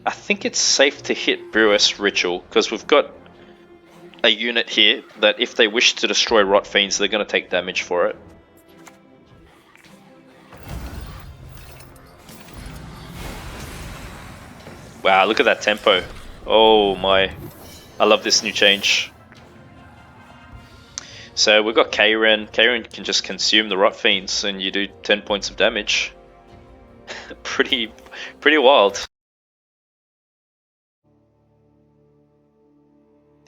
I think it's safe to hit Brewis Ritual because we've got a unit here that if they wish to destroy Rot Fiends, they're going to take damage for it. Wow, look at that tempo. Oh my. I love this new change. So we've got Karen. Karen can just consume the Rot Fiends and you do 10 points of damage. pretty wild.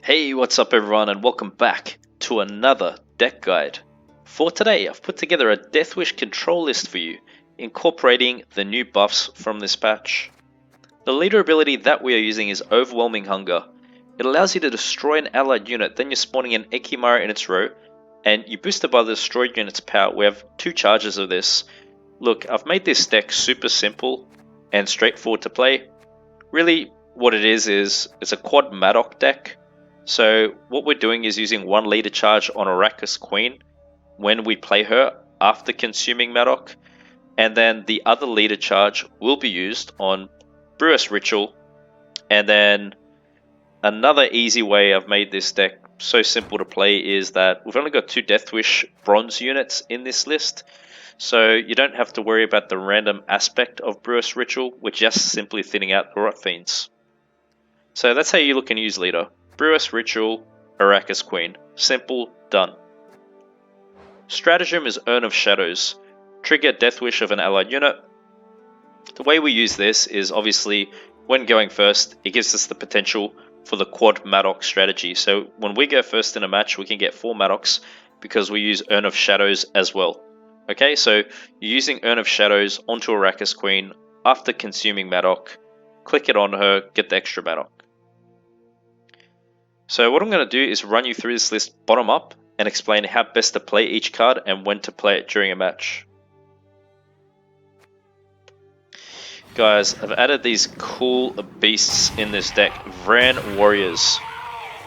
Hey, what's up everyone, and welcome back to another deck guide. For today, I've put together a Deathwish control list for you, incorporating the new buffs from this patch. The leader ability that we are using is Overwhelming Hunger. It allows you to destroy an allied unit, then you're spawning an Ekimara in its row, and you boost it by the destroyed unit's power. We have 2 charges of this. Look, I've made this deck super simple and straightforward to play. Really, what it is it's a quad Madoc deck. So what we're doing is using 1 leader charge on Arrakis Queen when we play her after consuming Madoc, and then the other leader charge will be used on Brewis Ritual. And then another easy way I've made this deck so simple to play is that we've only got 2 Deathwish bronze units in this list, so you don't have to worry about the random aspect of Brewis Ritual. We're just simply thinning out the Rot Fiends. So that's how you look and use leader. Brewis Ritual, Arrakis Queen. Simple, done. Stratagem is Urn of Shadows. Trigger Deathwish of an allied unit. The way we use this is obviously when going first, it gives us the potential for the quad Madoc strategy. So when we go first in a match, we can get 4 Madocs because we use Urn of Shadows as well. Okay, so you're using Urn of Shadows onto Arrakis Queen after consuming Madoc. Click it on her, get the extra Madoc. So what I'm going to do is run you through this list bottom up and explain how best to play each card and when to play it during a match. Guys, I've added these cool beasts in this deck, Vran Warriors.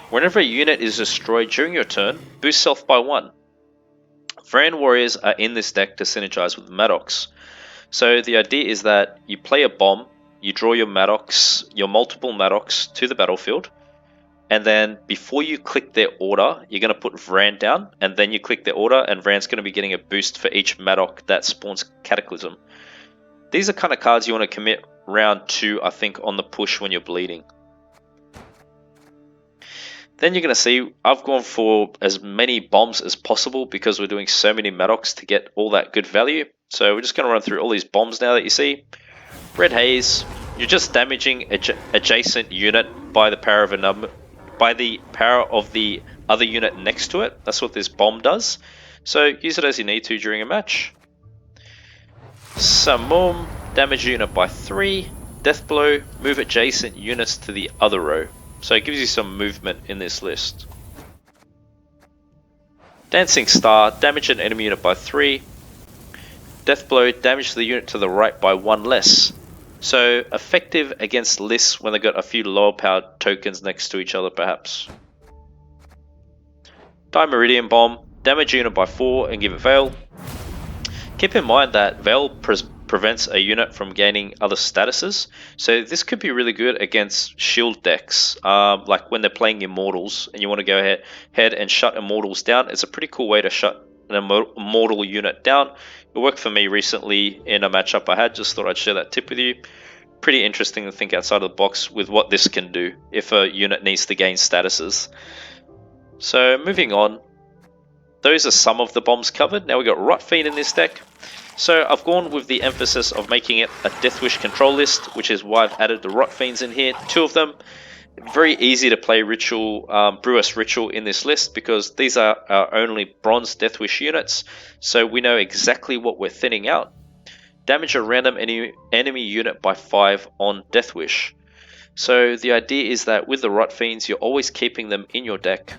Whenever a unit is destroyed during your turn, boost self by 1. Vran Warriors are in this deck to synergize with Madocs. So the idea is that you play a bomb, you draw your Madocs, your multiple Madocs to the battlefield, and then before you click their order, you're going to put Vran down, and then you click their order, and Vran's going to be getting a boost for each Madoc that spawns Cataclysm. These are kind of cards you want to commit round 2, I think, on the push when you're bleeding. Then you're going to see I've gone for as many bombs as possible because we're doing so many Madocs to get all that good value. So we're just going to run through all these bombs now that you see. Red Haze, you're just damaging adjacent unit by the power of the other unit next to it. That's what this bomb does. So use it as you need to during a match. Samum, damage unit by 3. Death Blow, move adjacent units to the other row. So it gives you some movement in this list. Dancing Star, damage an enemy unit by 3. Death Blow, damage the unit to the right by 1 less. So effective against lists when they've got a few lower powered tokens next to each other perhaps. Dimeridian Bomb, damage unit by 4 and give it Veil. Keep in mind that Veil prevents a unit from gaining other statuses, so this could be really good against shield decks, like when they're playing Immortals and you want to go ahead and shut Immortals down. It's a pretty cool way to shut an Immortal unit down. It worked for me recently in a matchup I had, just thought I'd share that tip with you. Pretty interesting to think outside of the box with what this can do if a unit needs to gain statuses. So moving on, those are some of the bombs covered. Now we've got Rot Fiend in this deck. So I've gone with the emphasis of making it a Deathwish control list, which is why I've added the Rot Fiends in here, 2 of them. Very easy to play Brewis Ritual in this list because these are our only bronze Deathwish units, so we know exactly what we're thinning out. Damage a random enemy unit by 5 on Deathwish. So the idea is that with the Rot Fiends, you're always keeping them in your deck,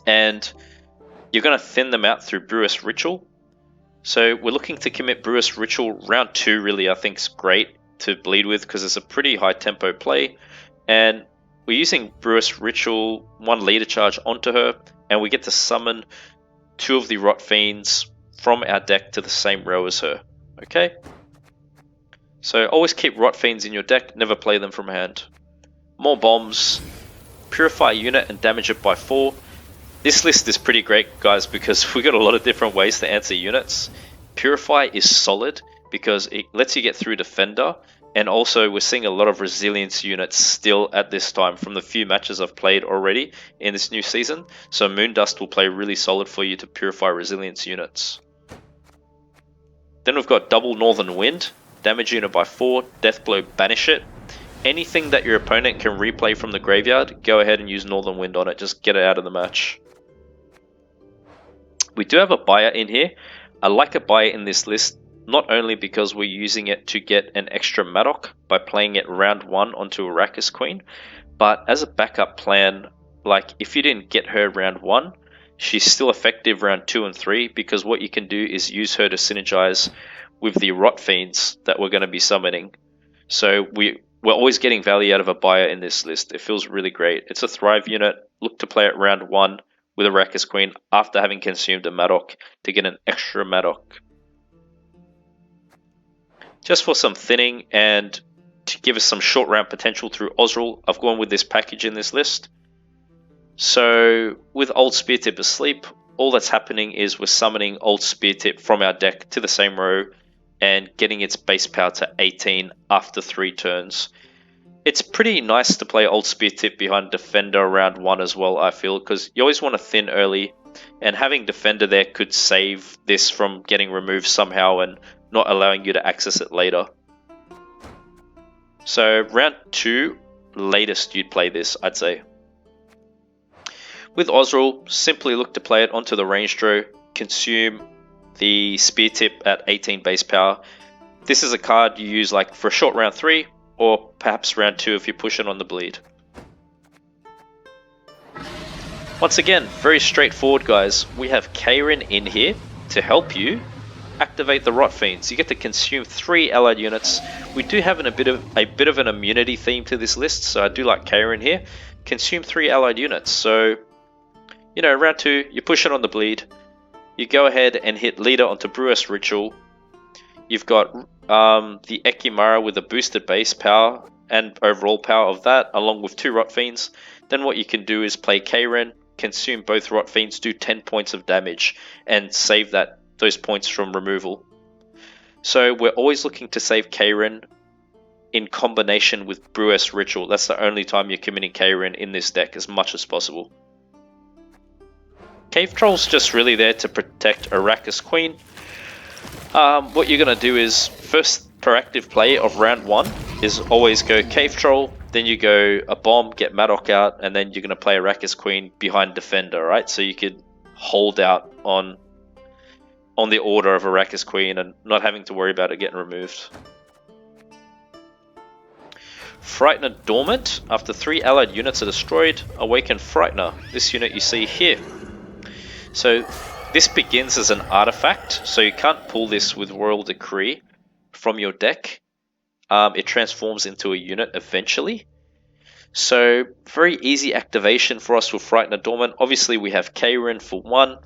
and you're going to thin them out through Brewis Ritual. So we're looking to commit Brewis Ritual round 2. Really, I think is great to bleed with because it's a pretty high tempo play, and we're using Brewis Ritual 1 leader charge onto her, and we get to summon 2 of the Rot Fiends from our deck to the same row as her. Okay, So always keep Rot Fiends in your deck, never play them from hand. More bombs, purify a unit and damage it by 4. This list is pretty great, guys, because we got a lot of different ways to answer units. Purify is solid because it lets you get through Defender, and also we're seeing a lot of resilience units still at this time from the few matches I've played already in this new season. So Moondust will play really solid for you to purify resilience units. Then we've got double Northern Wind, damage unit by 4, Deathblow, banish it. Anything that your opponent can replay from the graveyard, go ahead and use Northern Wind on it, just get it out of the match. We do have a buyer in here. I like a buyer in this list, not only because we're using it to get an extra Madoc by playing it round 1 onto Arrakis Queen, but as a backup plan, like if you didn't get her round 1, she's still effective round 2 and 3, because what you can do is use her to synergize with the Rot Fiends that we're going to be summoning. So we're always getting value out of a buyer in this list. It feels really great. It's a Thrive unit. Look to play it round 1 with Arrakis Queen after having consumed a Madoc to get an extra Madoc. Just for some thinning and to give us some short round potential through Ozril, I've gone with this package in this list. So with Old Spear Tip asleep, all that's happening is we're summoning Old Spear Tip from our deck to the same row and getting its base power to 18 after 3 turns. It's pretty nice to play Old Spear Tip behind Defender round 1 as well, I feel, because you always want to thin early, and having Defender there could save this from getting removed somehow and not allowing you to access it later. So round 2, latest you'd play this, I'd say. With Ozril, simply look to play it onto the range draw, consume the Spear Tip at 18 base power. This is a card you use like for a short round 3, or perhaps round 2 if you're pushing on the bleed. Once again, very straightforward, guys. We have Karen in here to help you activate the Rot Fiends. You get to consume 3 allied units. We do have a bit of an immunity theme to this list, so I do like Karen here. Consume 3 allied units. So, you know, round 2, you're pushing on the bleed. You go ahead and hit Leader onto Brewers Ritual. You've got the Ekimara with a boosted base power and overall power of that, along with 2 Rot Fiends. Then what you can do is play Karen, consume both Rot Fiends, do 10 points of damage, and save those points from removal. So we're always looking to save Karen in combination with Brewers Ritual. That's the only time you're committing Karen in this deck as much as possible. Cave Troll's just really there to protect Arrakis Queen. What you're going to do is, first proactive play of round 1 is always go Cave Troll, then you go a bomb, get Madoc out, and then you're going to play Arrakis Queen behind Defender, right? So you could hold out on the order of Arrakis Queen and not having to worry about it getting removed. Frightener Dormant. After 3 allied units are destroyed, awaken Frightener. This unit you see here. So this begins as an artifact, so you can't pull this with Royal Decree from your deck. It transforms into a unit eventually. So very easy activation for us with Frightener Dormant. Obviously we have Karen for 1.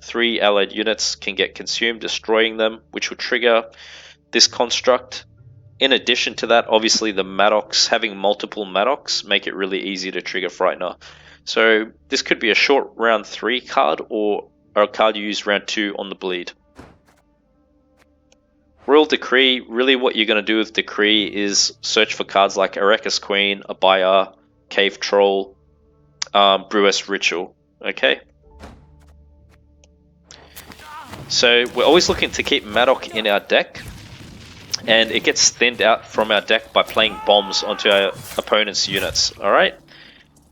3 allied units can get consumed, destroying them, which will trigger this construct. In addition to that, obviously the Madocs, having multiple Madocs, make it really easy to trigger Frightener. So this could be a short round 3 card, or a card you use round 2 on the bleed. Royal Decree, really what you're going to do with Decree is search for cards like Arrakis Queen, Abaya, Cave Troll, Brewers Ritual, okay? So we're always looking to keep Madoc in our deck, and it gets thinned out from our deck by playing bombs onto our opponent's units, alright?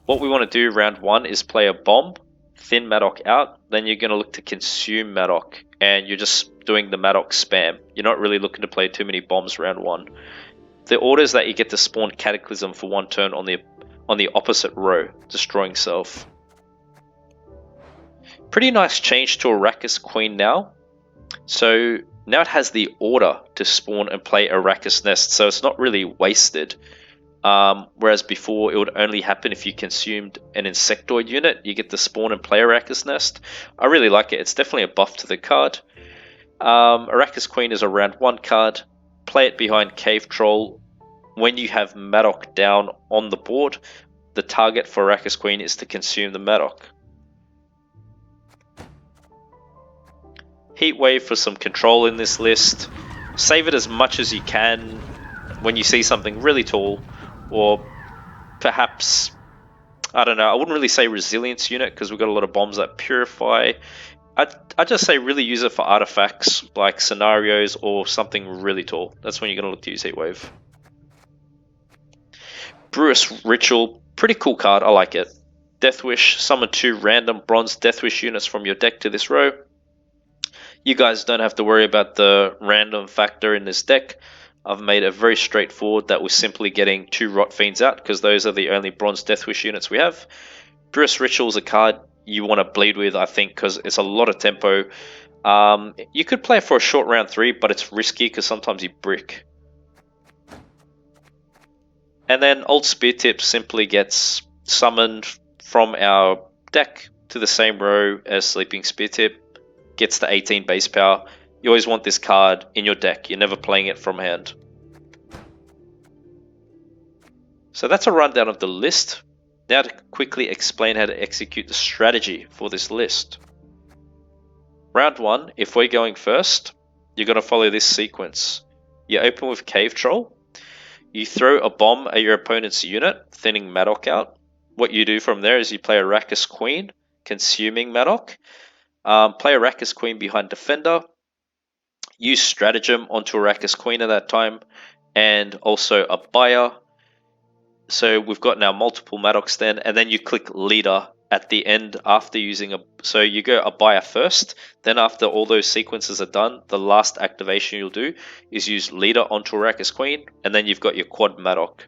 What we want to do round 1 is play a bomb, thin Madoc out, then you're going to look to consume Madoc, and you're just doing the Madoc spam. You're not really looking to play too many bombs round 1. The order is that you get to spawn Cataclysm for 1 turn on the opposite row, destroying self. Pretty nice change to Arrakis Queen now. So now it has the order to spawn and play Arrakis Nest, so it's not really wasted. Whereas before it would only happen if you consumed an Insectoid unit. You get to spawn and play Arrakis Nest. I really like it. It's definitely a buff to the card. Arrakis Queen is a round 1 card. play it behind Cave Troll. When you have Madoc down on the board, the target for Arrakis Queen is to consume the Madoc. Heatwave for some control in this list. Save it as much as you can when you see something really tall, or perhaps, I don't know, I wouldn't really say resilience unit because we've got a lot of bombs that purify. I'd just say really use it for artifacts like scenarios or something really tall. That's when you're going to look to use Heatwave. Brewis Ritual, pretty cool card, I like it. Deathwish, summon 2 random bronze Deathwish units from your deck to this row. You guys don't have to worry about the random factor in this deck. I've made it very straightforward that we're simply getting 2 Rot Fiends out because those are the only bronze Deathwish units we have. Brewis Ritual is a card you want to bleed with, I think, because it's a lot of tempo. You could play it for a short round 3, but it's risky because sometimes you brick. And then Old Spear Tip simply gets summoned from our deck to the same row as Sleeping Spear Tip. Gets the 18 base power. You always want this card in your deck. You're never playing it from hand. So that's a rundown of the list. Now to quickly explain how to execute the strategy for this list. Round 1, if we're going first, you're going to follow this sequence. You open with Cave Troll. You throw a bomb at your opponent's unit, thinning Madoc out. What you do from there is you play Arrakis Queen, consuming Madoc. Play Arrakis Queen behind Defender. Use Stratagem onto Arrakis Queen at that time. And also a Buyer. So we've got now multiple Madocs then. And then you click Leader at the end after using a... So you go a Buyer first. Then after all those sequences are done, the last activation you'll do is use Leader onto Arrakis Queen. And then you've got your quad Madoc.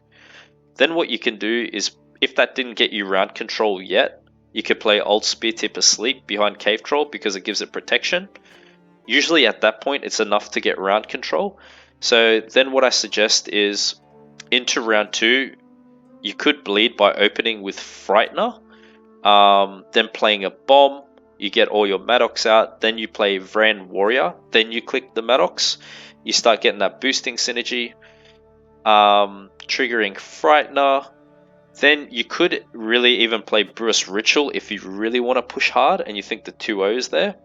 Then what you can do is, if that didn't get you round control yet, you could play Old Spear Tip asleep behind Cave Troll because it gives it protection. Usually at that point it's enough to get round control. So then what I suggest is into round 2, you could bleed by opening with Frightener, then playing a bomb, you get all your Madocs out, then you play Vran Warrior, then you click the Madocs, you start getting that boosting synergy, triggering Frightener. Then you could really even play Brewis Ritual if you really want to push hard and you think the 2-0 is there.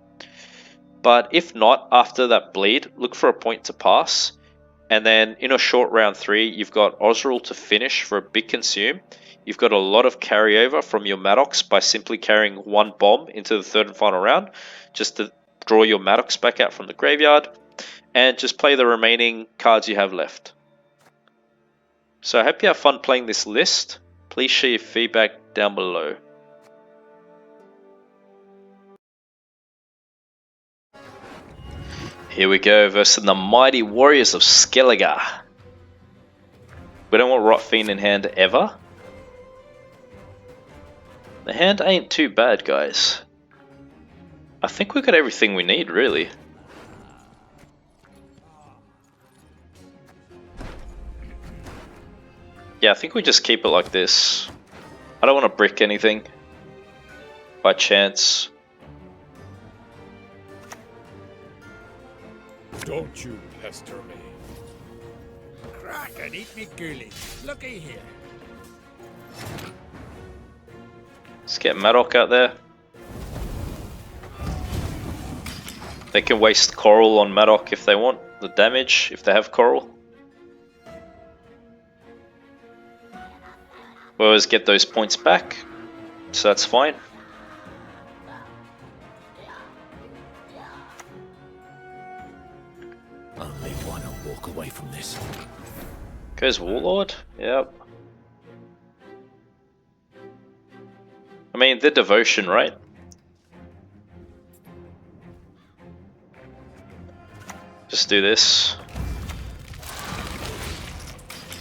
But if not, after that bleed, look for a point to pass. And then in a short round 3, you've got Osril to finish for a big consume. You've got a lot of carryover from your Madocs by simply carrying 1 bomb into the 3rd and final round, just to draw your Madocs back out from the graveyard. And just play the remaining cards you have left. So I hope you have fun playing this list. Please share your feedback down below. Here we go versus the mighty warriors of Skellige. We don't want Rot Fiend in hand ever. The hand ain't too bad, guys. I think we got everything we need, really. Yeah, I think we just keep it like this. I don't want to brick anything by chance. Don't you pester me. Crack and eat me ghoulie. Looky here. Let's get Madoc out there. They can waste Coral on Madoc if they want the damage, if they have Coral. We always get those points back, so that's fine. Only one will walk away from this. Goes Warlord, yep. I mean, the devotion, right? Just do this.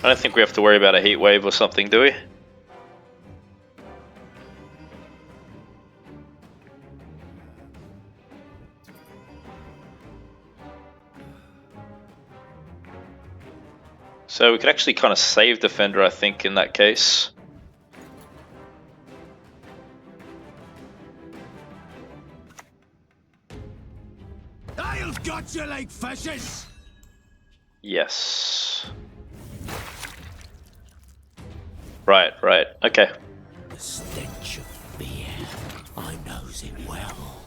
I don't think we have to worry about a heat wave or something, do we? So we could actually kind of save Defender, I think, in that case. I've got you like fishes! Yes. Right, right, okay. The stench of fear. I knows it well.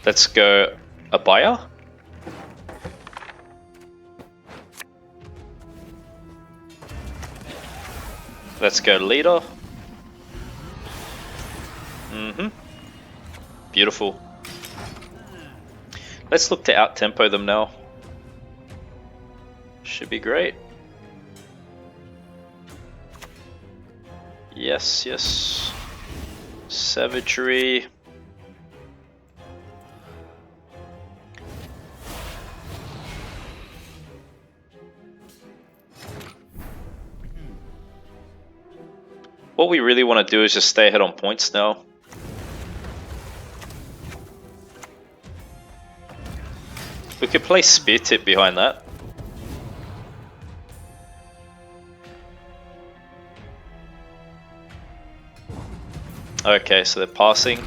Let's go Abaya. Let's go leader. Beautiful. Let's look to out-tempo them now. Should be great. Yes, yes. Savagery. What we really want to do is just stay ahead on points now. We could play Spear Tip behind that. Okay, so they're passing.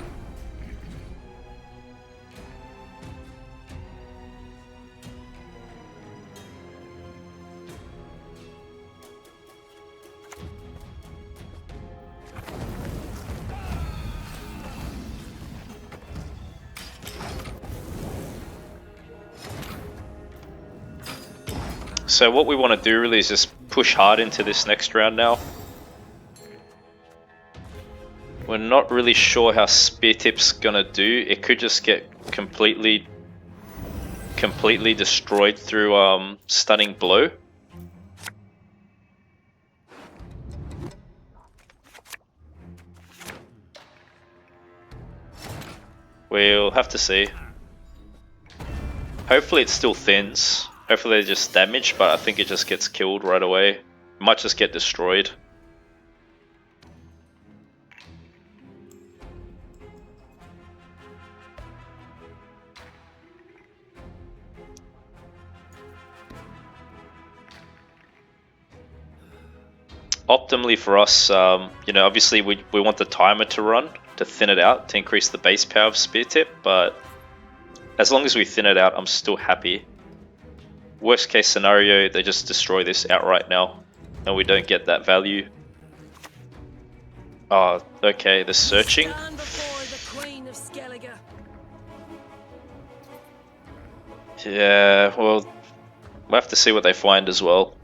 So what we want to do really is just push hard into this next round now. We're not really sure how Spear Tip's gonna do. It could just get completely destroyed through Stunning Blow. We'll have to see. Hopefully it still thins. Hopefully they just damage, but I think it just gets killed right away. It might just get destroyed. Optimally for us, you know, obviously we want the timer to run to thin it out to increase the base power of Spear Tip, but as long as we thin it out, I'm still happy. Worst case scenario, they just destroy this outright now, and we don't get that value. Oh, okay, they're searching. Stand before the Queen of Skellige. Yeah, well, we'll have to see what they find as well.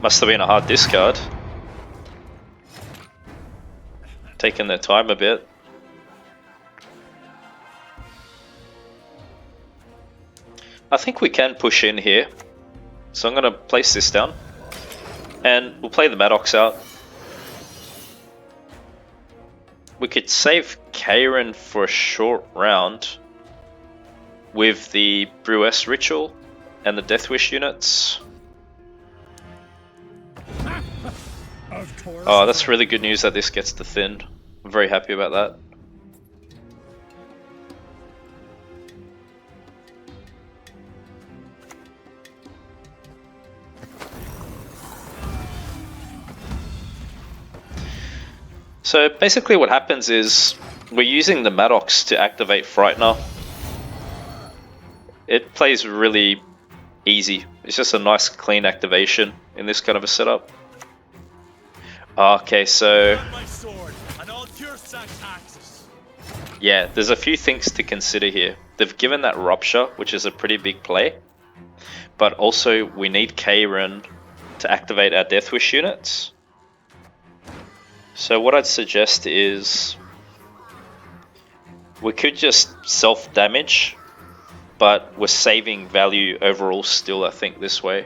Must have been a hard discard. Taking their time a bit. I think we can push in here. So I'm going to place this down. And we'll play the Maddox out. We could save Karen for a short round with the Brewess Ritual and the Deathwish units. Oh, that's really good news that this gets to thin. I'm very happy about that. So basically what happens is we're using the Maddox to activate Frightener. It plays really easy. It's just a nice clean activation in this kind of a setup. Okay, so yeah, there's a few things to consider here. They've given that Rupture, which is a pretty big play, but also we need Karen to activate our Deathwish units. So what I'd suggest is we could just self-damage, but we're saving value overall still, I think, this way.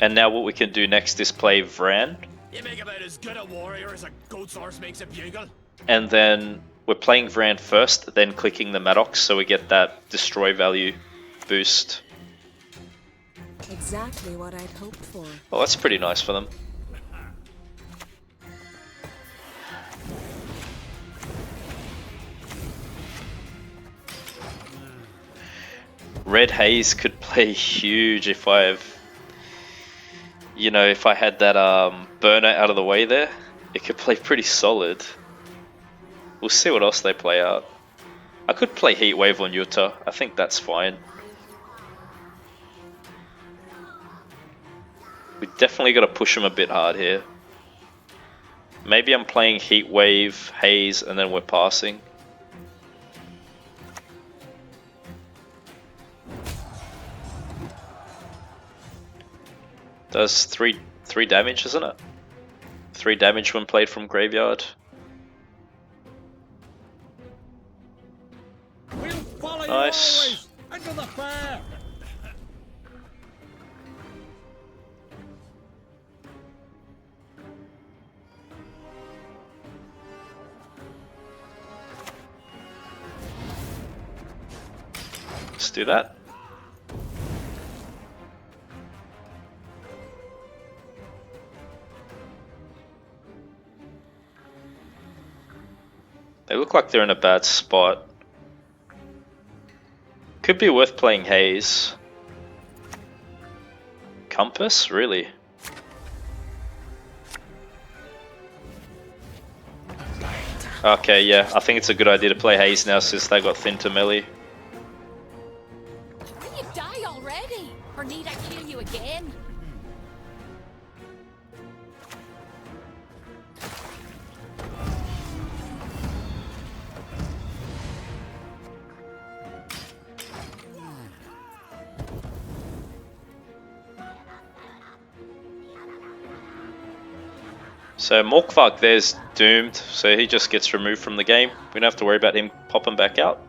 And now what we can do next is play Vran. You make about as good a warrior as a goat's horse makes a bugle. And then we're playing Vrand first, then clicking the Maddox, so we get that destroy value boost. Exactly what I'd hoped for. Well, that's pretty nice for them. Red Haze could play huge if I've, you know, if I had that burner out of the way there. It could play pretty solid. We'll see what else they play out. I could play Heat Wave on Yuta. I think that's fine. We definitely got to push them a bit hard here. Maybe I'm playing Heat Wave, Haze, and then we're passing. Does three damage, isn't it? 3 damage when played from graveyard. We'll follow Nice. you always into the fair. Let's do that. They look like they're in a bad spot. Could be worth playing Haze. Compass? Really? Okay, yeah, I think it's a good idea to play Haze now since they got thin to melee. Will you die already? Or need I kill you again? So Morkvark there's doomed, so he just gets removed from the game. We don't have to worry about him popping back out.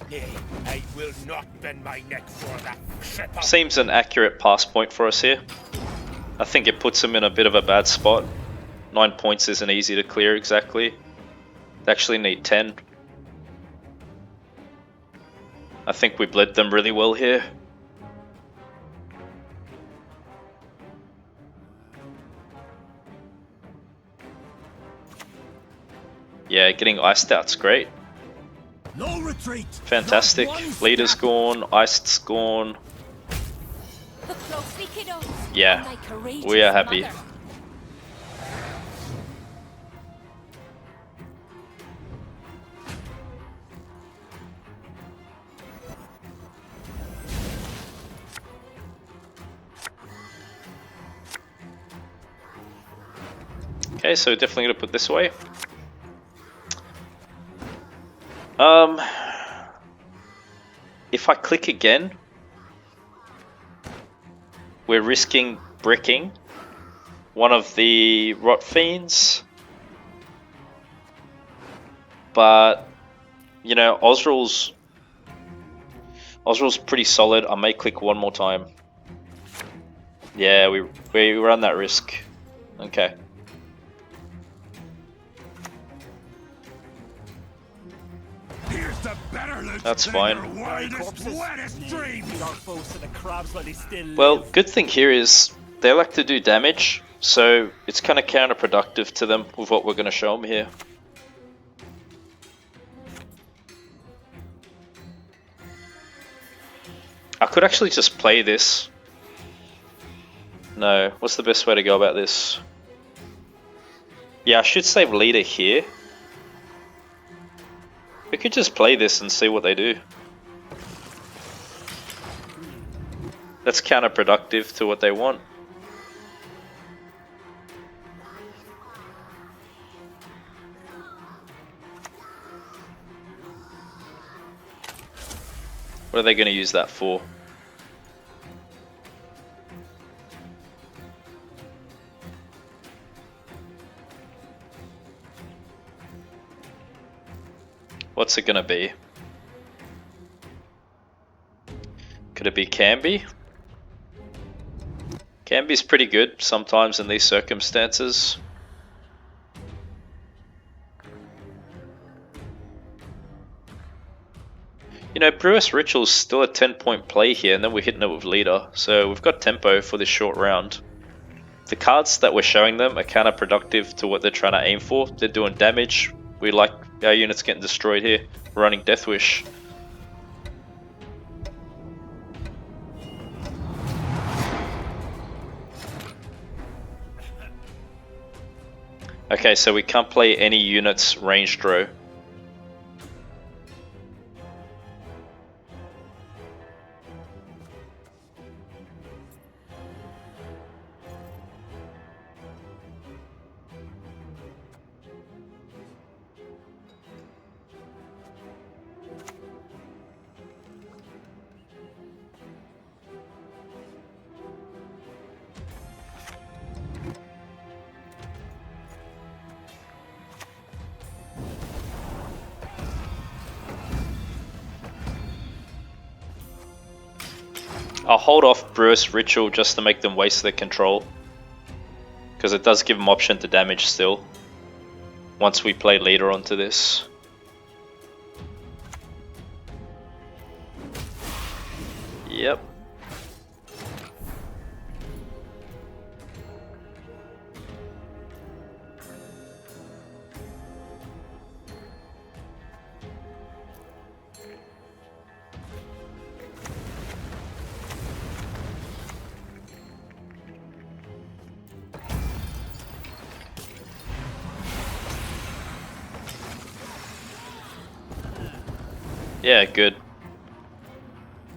Nay, I will not bend my neck for that cripple. Seems an accurate pass point for us here. I think it puts him in a bit of a bad spot. 9 points isn't easy to clear exactly. They actually need 10. I think we bled them really well here. Yeah, getting iced out's great. No retreat. Fantastic. Not one Leader's step. gone, iced's gone. Look closely, kiddos. Yeah, My courageous we are happy. mother. Okay, so definitely gonna put this away. If I click again, we're risking bricking one of the Rot Fiends. But, you know, Osrul's pretty solid. I may click one more time. Yeah, we run that risk. Okay. Here's the better loot. That's than fine. your wildest, wettest dreams. Well, good thing here is they like to do damage, so it's kind of counterproductive to them with what we're going to show them here. I could actually just play this. No, what's the best way to go about this? Yeah, I should save leader here. We could just play this and see what they do. That's counterproductive to what they want. What are they going to use that for? What's it going to be? to be Camby. Camby's pretty good sometimes in these circumstances. You know, Brewers Ritual's still a 10-point play here, and then we're hitting it with Leader, so we've got tempo for this short round. The cards that we're showing them are counterproductive to what they're trying to aim for. They're doing damage. We like our units getting destroyed here. We're running Deathwish. Okay, so we can't play any units ranged row. I'll hold off Brewers Ritual just to make them waste their control, because it does give them option to damage still once we play Leader onto this. Yep. Yeah, good.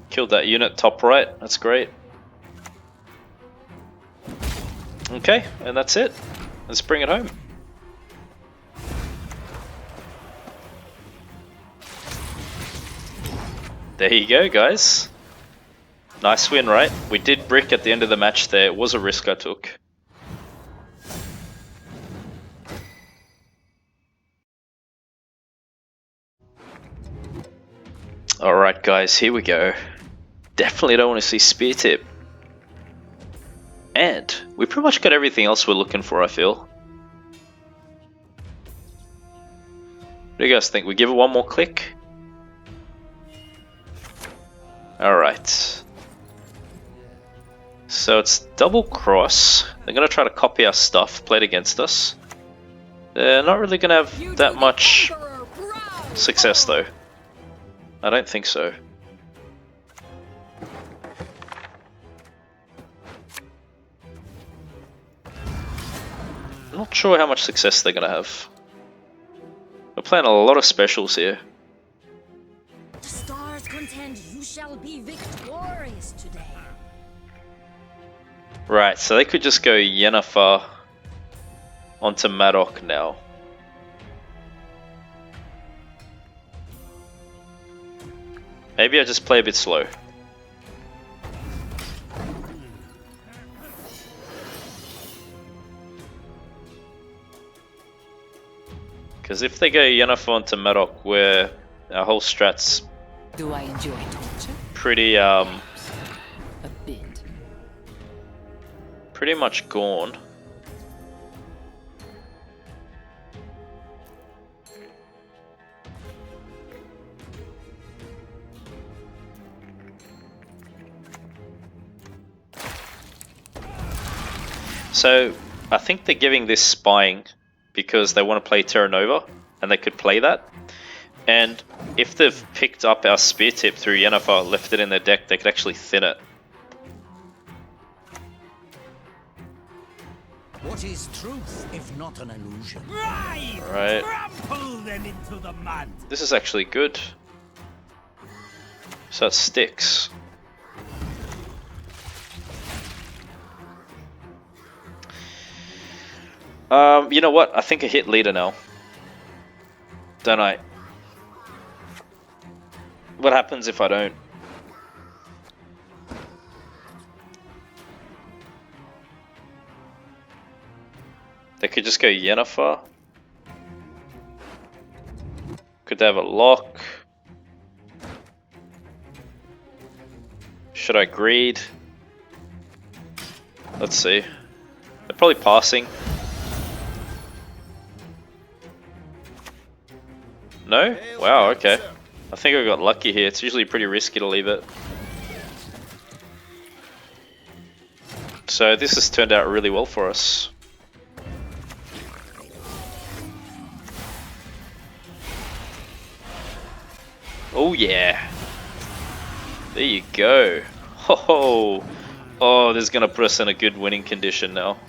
Killed that unit top right, that's great. Okay, and that's it. Let's bring it home. There you go, guys. Nice win, right? We did brick at the end of the match there. It was a risk I took. Alright guys, here we go. Definitely don't want to see Spear Tip. And we pretty much got everything else we're looking for, I feel. What do you guys think? We give it one more click? Alright. So it's double cross. They're going to try to copy our stuff, play it against us. They're not really going to have that much success though. I don't think so. I'm not sure how much success they're going to have. We're playing a lot of specials here. The stars contend you shall be victorious today. Right, so they could just go Yennefer onto Madoc now. Maybe I just play a bit slow. Because if they go Yennefer onto Madoc, where our whole strat's Do I enjoy torture? pretty A bit. pretty much gone. So I think they're giving this spying because they want to play Terra Nova, and they could play that. And if they've picked up our Spear Tip through Yennefer, left it in their deck, they could actually thin it. What is truth if not an illusion? Right. Trample them into the mud. This is actually good. So it sticks. You know what? I think I hit Leader now. Don't I? What happens if I don't? They could just go Yennefer. Could they have a lock? Should I greed? Let's see. They're probably passing. No? Wow, okay. I think I got lucky here. It's usually pretty risky to leave it. So this has turned out really well for us. Oh yeah. There you go. Ho. Oh, this is gonna put us in a good winning condition now.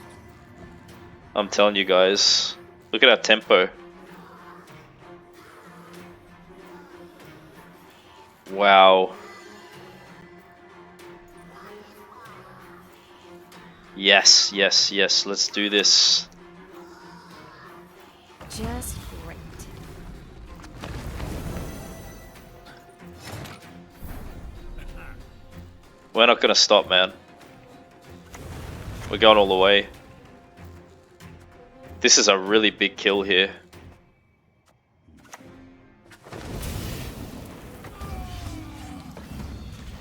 I'm telling you guys. Look at our tempo. Wow. Yes, yes, yes. Let's do this. Just great. We're not gonna stop, man. We're going all the way. This is a really big kill here.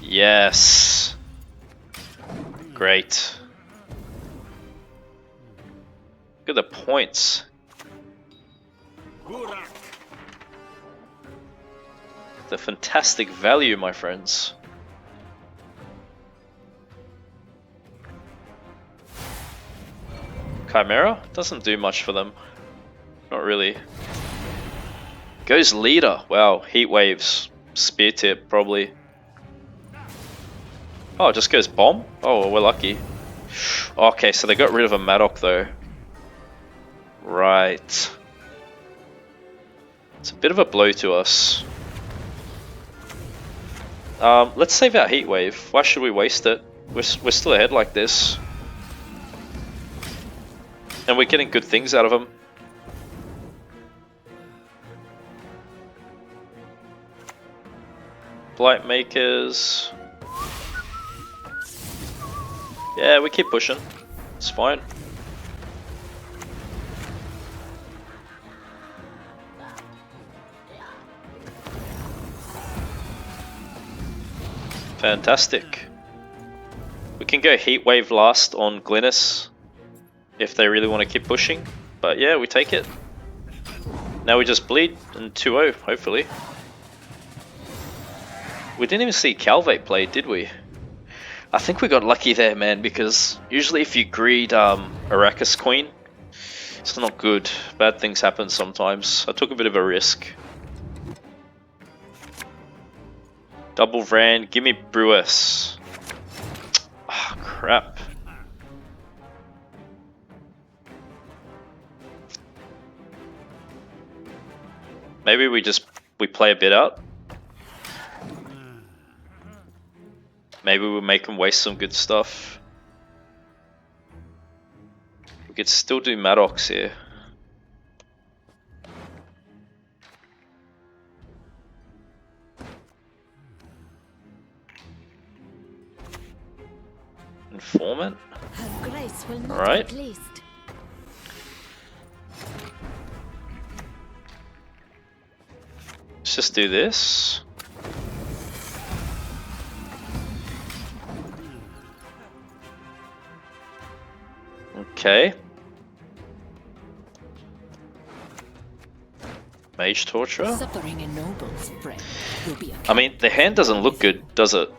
Yes. Great. Look at the points. The fantastic value, my friends. Chimera doesn't do much for them. Not really. Goes leader. Wow, heat waves. Spear tip, probably. Oh, it just goes bomb? Oh, well, we're lucky. Okay, so they got rid of a Madoc though. Right. It's a bit of a blow to us. Let's save our heat wave. Why should we waste it? We're still ahead like this. And we're getting good things out of them. Blight makers. Yeah, we keep pushing. It's fine. Fantastic. We can go heat wave last on Glynis if they really want to keep pushing. But yeah, we take it. Now we just bleed and 2-0, hopefully. We didn't even see Calvate play, did we? I think we got lucky there, man, because usually if you greed Arrakis Queen, it's not good. Bad things happen sometimes. I took a bit of a risk. Double Vran, give me Brewis. Ah, crap. Maybe we play a bit out. Maybe we'll make them waste some good stuff. We could still do Maddox here. Informant? Her grace will not Alright. be pleased. Let's just do this. Okay. Mage Torturer. Suffering ennobles, friend. You'll be I mean, the hand doesn't look good, does it?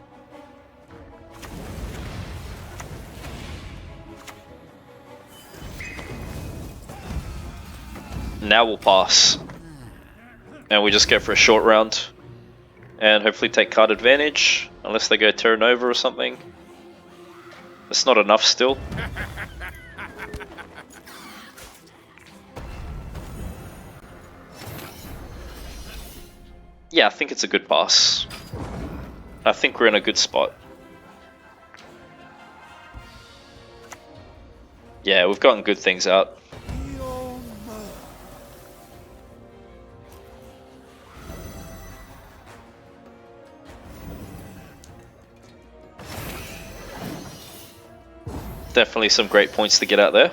Now we'll pass. And we just go for a short round. And hopefully take card advantage. Unless they go Terra Nova or something. That's not enough still. Yeah, I think it's a good pass. I think we're in a good spot. Yeah, we've gotten good things out. Definitely some great points to get out there.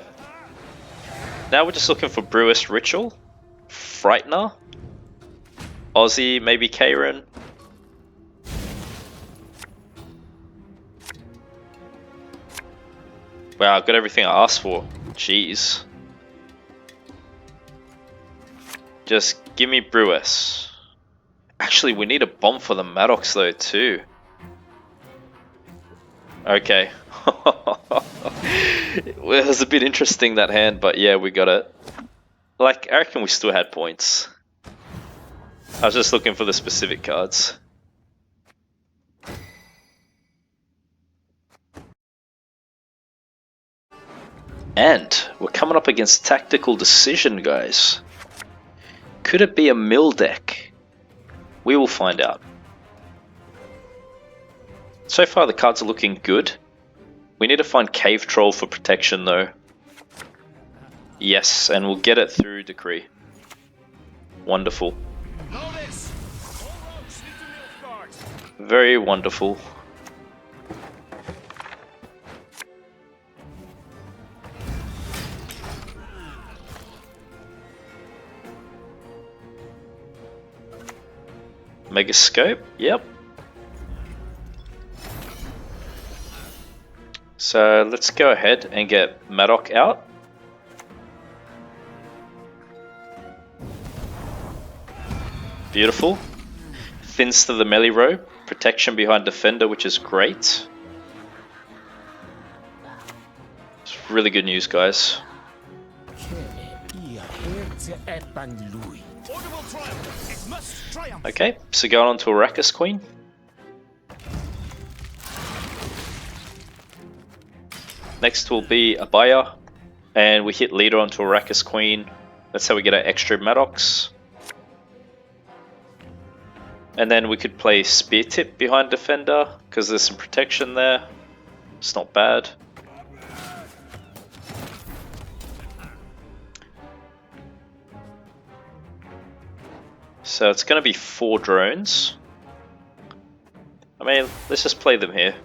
Now we're just looking for Brewist Ritual, Frightener, Aussie, maybe Karen. Wow, I got everything I asked for. Jeez. Just give me Brewess. Actually, we need a bomb for the Maddox though too. Okay. It was a bit interesting that hand, but yeah, we got it. Like, I reckon we still had points. I was just looking for the specific cards. And we're coming up against Tactical Decision, guys. Could it be a mill deck? We will find out. So far the cards are looking good. We need to find Cave Troll for protection though. Yes, and we'll get it through Decree. Wonderful. Notice! All roads lead to Nilfgaard. Very wonderful. Megascope, yep. So let's go ahead and get Madoc out. Beautiful. Thins to the melee row. Protection behind defender, which is great. It's really good news, guys. Order will triumph. It must triumph. Okay, so going on to Arrakis Queen. Next will be Abaya, and we hit leader onto Arrakis Queen. That's how we get our extra Maddox. And then we could play Spear Tip behind defender, because there's some protection there. It's not bad. So it's going to be 4 drones. I mean, let's just play them here.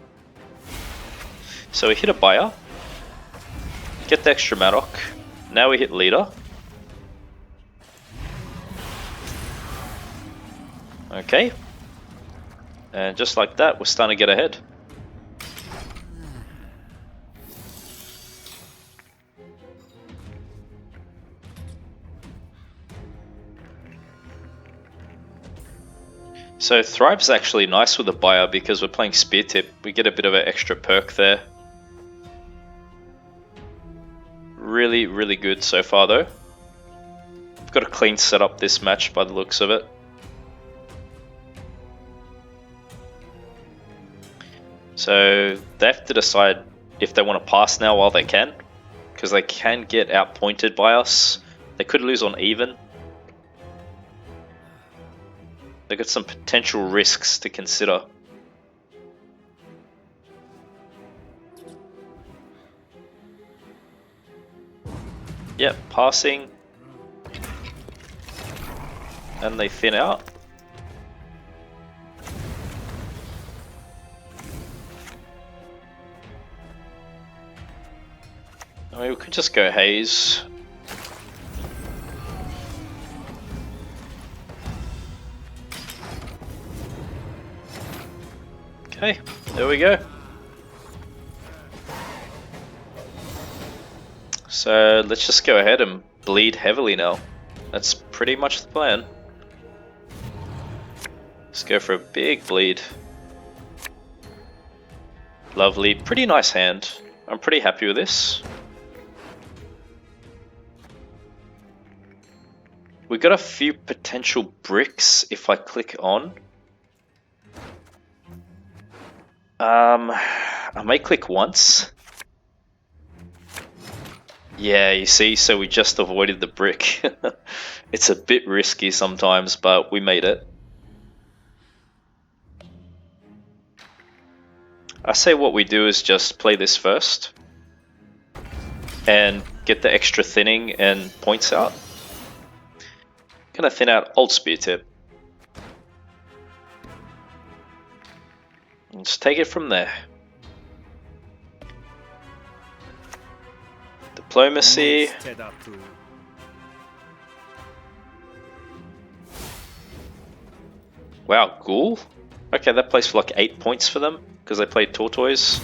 So we hit a buyer, get the extra Madoc. Now we hit leader. Okay. And just like that, we're starting to get ahead. So Thrive's actually nice with a buyer because we're playing Spear Tip. We get a bit of an extra perk there. Really, really good so far though. We've got a clean setup this match by the looks of it. So they have to decide if they want to pass now while they can, because they can get outpointed by us. They could lose on even. They've got some potential risks to consider. Yep, passing. And they thin out. I mean, we could just go Haze. Okay, there we go. So let's just go ahead and bleed heavily now. That's pretty much the plan. Let's go for a big bleed. Lovely, pretty nice hand. I'm pretty happy with this. We've got a few potential bricks if I click on. I may click once. Yeah, you see, so we just avoided the brick. It's a bit risky sometimes, but we made it. I say what we do is just play this first and get the extra thinning and points out. Gonna thin out old Spear Tip. Let's take it from there. Diplomacy. Wow, Ghoul? Okay, that plays for like 8 points for them because they played Tortoise.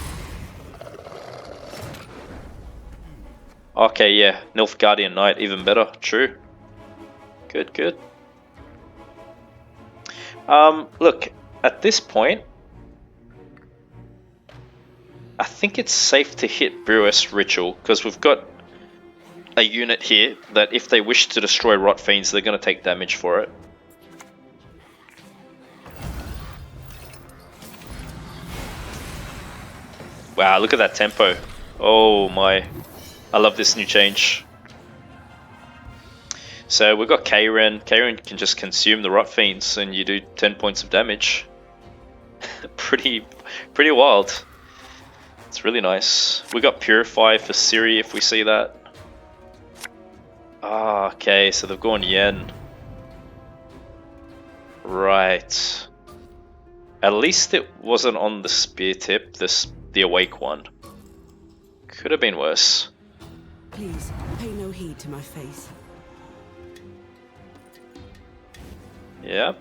Okay, yeah, Nilfgaardian Knight, even better. True. Good, good. Look, at this point, I think it's safe to hit Brewers Ritual, because we've got a unit here that if they wish to destroy Rot Fiends, they're going to take damage for it. Wow, look at that tempo. Oh my. I love this new change. So we've got Karen. Karen can just consume the Rot Fiends and you do 10 points of damage. pretty wild. It's really nice. We got Purify for Siri if we see that. Ah, okay, so they've gone Yen. Right. At least it wasn't on the spear tip, the awake one. Could have been worse. Please, pay no heed to my face. Yep.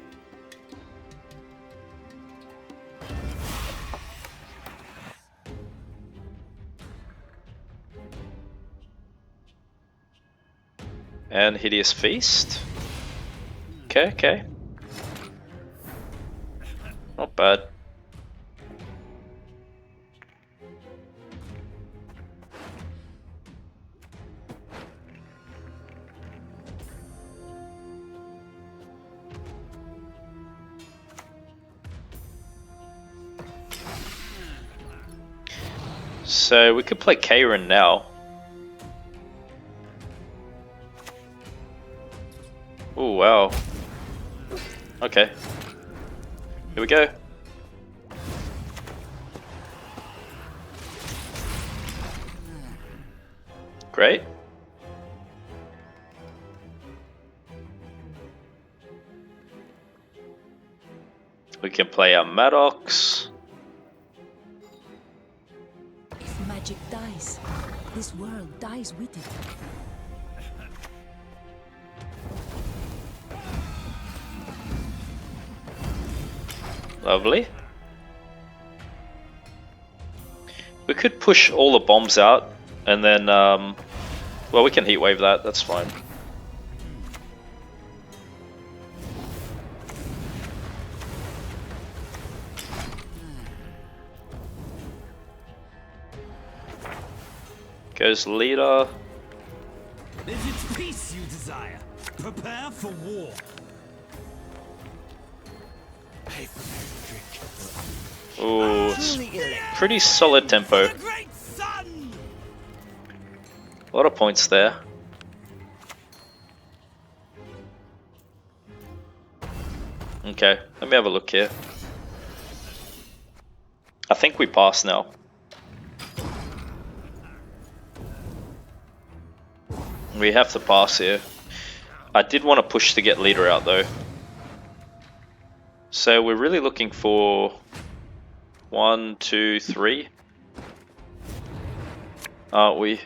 And Hideous Feast. Okay, okay. Not bad. So we could play Karen now. Oh wow. Okay. Here we go. Great. We can play our Maddox. If magic dies, this world dies with it. Lovely. We could push all the bombs out and then, well, we can heat wave that, that's fine. Goes leader. If it's peace you desire, prepare for war. Pay for my drink. Ooh, it's pretty solid tempo. The great sun! A lot of points there. Okay, let me have a look here. I think we pass now. We have to pass here. I did want to push to get leader out though. So we're really looking for 1, 2, 3. Aren't we?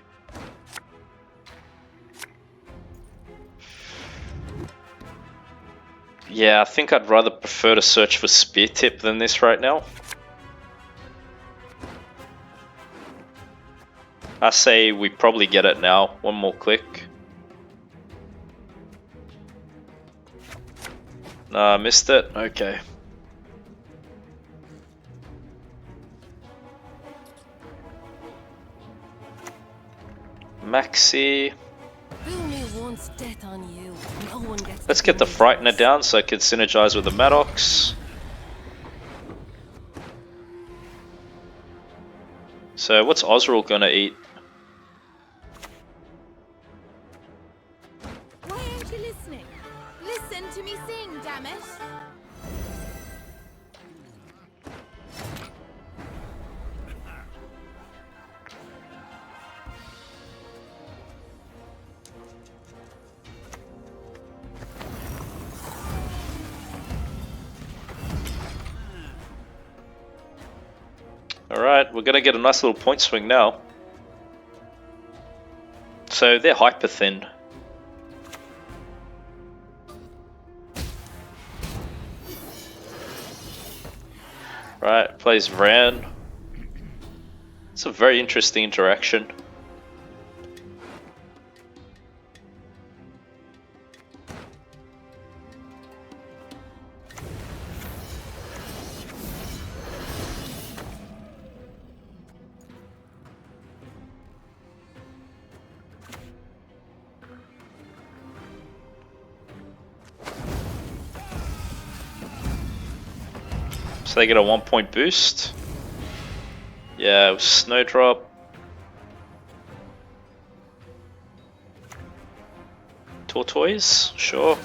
Yeah, I think I'd rather prefer to search for spear tip than this right now. I say we probably get it now. One more click. Nah, I missed it. Okay. Maxi. Only wants death on you. No one gets. Let's get the Frightener down so I can synergize with the Maddox. So what's Osriel gonna eat? Why aren't you listening? Listen to me sing, damn it! Alright, we're gonna get a nice little point swing now. So they're hyper thin. Right, plays Vran. It's a very interesting interaction. So they get a 1-point boost. Yeah, Snowdrop. Tortoise, sure.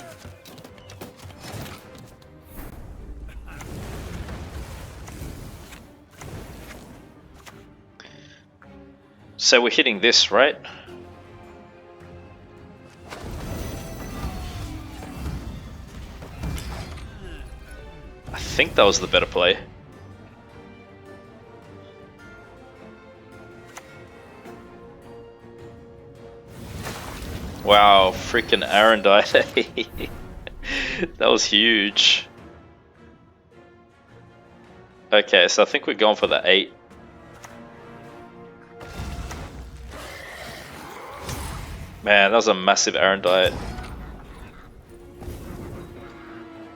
So we're hitting this, right? I think that was the better play. Wow, freaking Arendite. That was huge. Okay, so I think we're going for the 8. Man, that was a massive Arendite.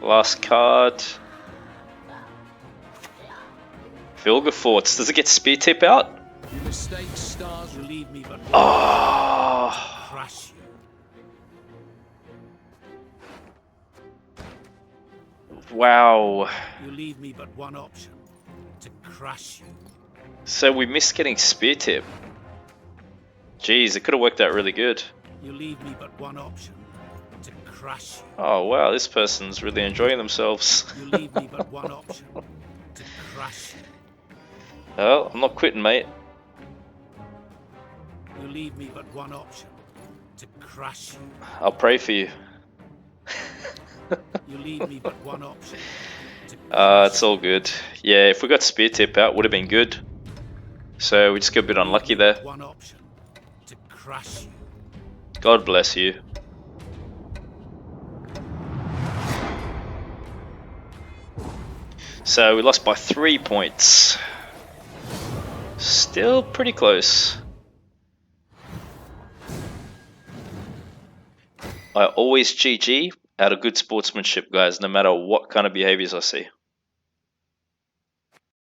Last card. Vilgefortz. Does it get Spear Tip out? Your mistakes, stars, relieve me, but Oh. crush you. Wow. You leave me but one option: to crush you. So we missed getting Spear Tip. Jeez, it could have worked out really good. You leave me but one option: to crush you. Oh wow, this person's really enjoying themselves. You leave me but one option: to crush you. Well, I'm not quitting, mate. You leave me but one option: to crush you. I'll pray for you. You leave me but one option: to crush It's all good. Yeah, if we got Spear Tip out, would have been good. So we just got a bit unlucky there. one option: to crush you. God bless you. So we lost by 3 points. Still pretty close. I always GG out of good sportsmanship, guys, no matter what kind of behaviors I see.